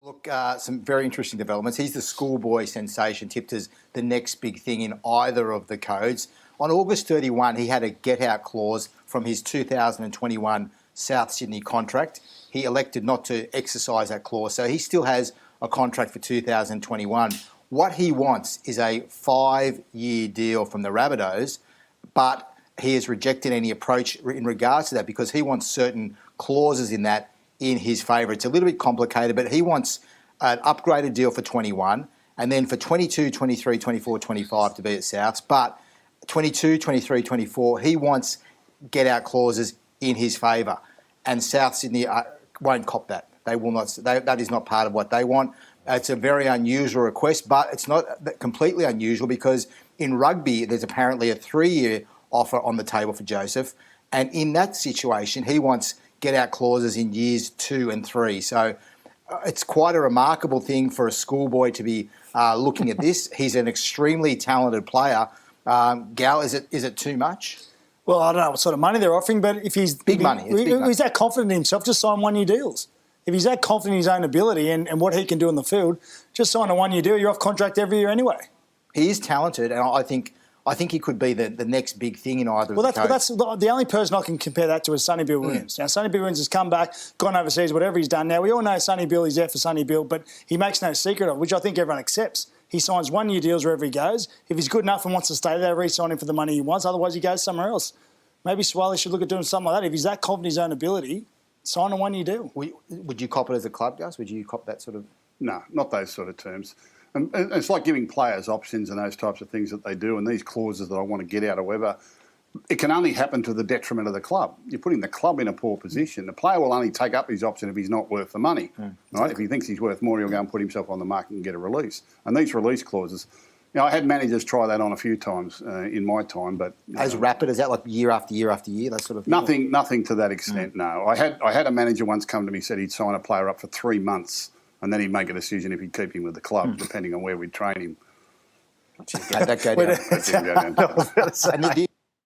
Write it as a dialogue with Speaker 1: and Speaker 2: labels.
Speaker 1: Look, some very interesting developments. He's the schoolboy sensation, tipped as the next big thing in either of the codes. On August 31, he had a get-out clause from his 2021 South Sydney contract. He elected not to exercise that clause, so he still has a contract for 2021. What he wants is a 5-year deal from the Rabbitohs, but he has rejected any approach in regards to that because he wants certain clauses in that in his favour. It's a little bit complicated, but he wants an upgraded deal for 21 and then for 22, 23, 24, 25 to be at Souths. But 22, 23, 24, he wants get-out clauses in his favour. And South Sydney won't cop that. They will not. That is not part of what they want. It's a very unusual request, but it's not completely unusual because in rugby there's apparently a 3-year offer on the table for Joseph. And in that situation, he wants get-out clauses in years 2 and 3. So it's quite a remarkable thing for a schoolboy to be looking at this. He's an extremely talented player. Gal, is it too much?
Speaker 2: Well, I don't know what sort of money they're offering, but if he's
Speaker 1: big money,
Speaker 2: if he's that confident in himself, just sign 1-year deals. If he's that confident in his own ability and what he can do in the field, just sign a 1-year deal. You're off contract every year anyway.
Speaker 1: He is talented, and I think he could be the next big thing in either of the codes.
Speaker 2: Well, that's the only person I can compare that to is Sonny Bill Williams. Now, Sonny Bill Williams has come back, gone overseas, whatever he's done. Now, we all know Sonny Bill, he's there for Sonny Bill, but he makes no secret of it, which I think everyone accepts. He signs 1-year deals wherever he goes. If he's good enough and wants to stay there, re-sign him for the money he wants. Otherwise, he goes somewhere else. Maybe Suaalii should look at doing something like that. If he's that confident in his own ability, sign a 1-year deal.
Speaker 1: Would you cop it as a club, Gus? Would you cop that sort of...
Speaker 3: No, not those sort of terms. And it's like giving players options and those types of things that they do, and these clauses that I want to get out of whoever, it can only happen to the detriment of the club. You're putting the club in a poor position. The player will only take up his option if he's not worth the money. Right? If he thinks he's worth more, he'll go and put himself on the market and get a release. And these release clauses, I had managers try that on a few times in my time, but
Speaker 1: as rapid as that, like year after year after year, that sort of thing?
Speaker 3: Nothing to that extent. No, I had a manager once come to me, said he'd sign a player up for 3 months, and then he'd make a decision if he'd keep him with the club, depending on where we'd train him.
Speaker 1: How'd that go down?
Speaker 3: That didn't go down.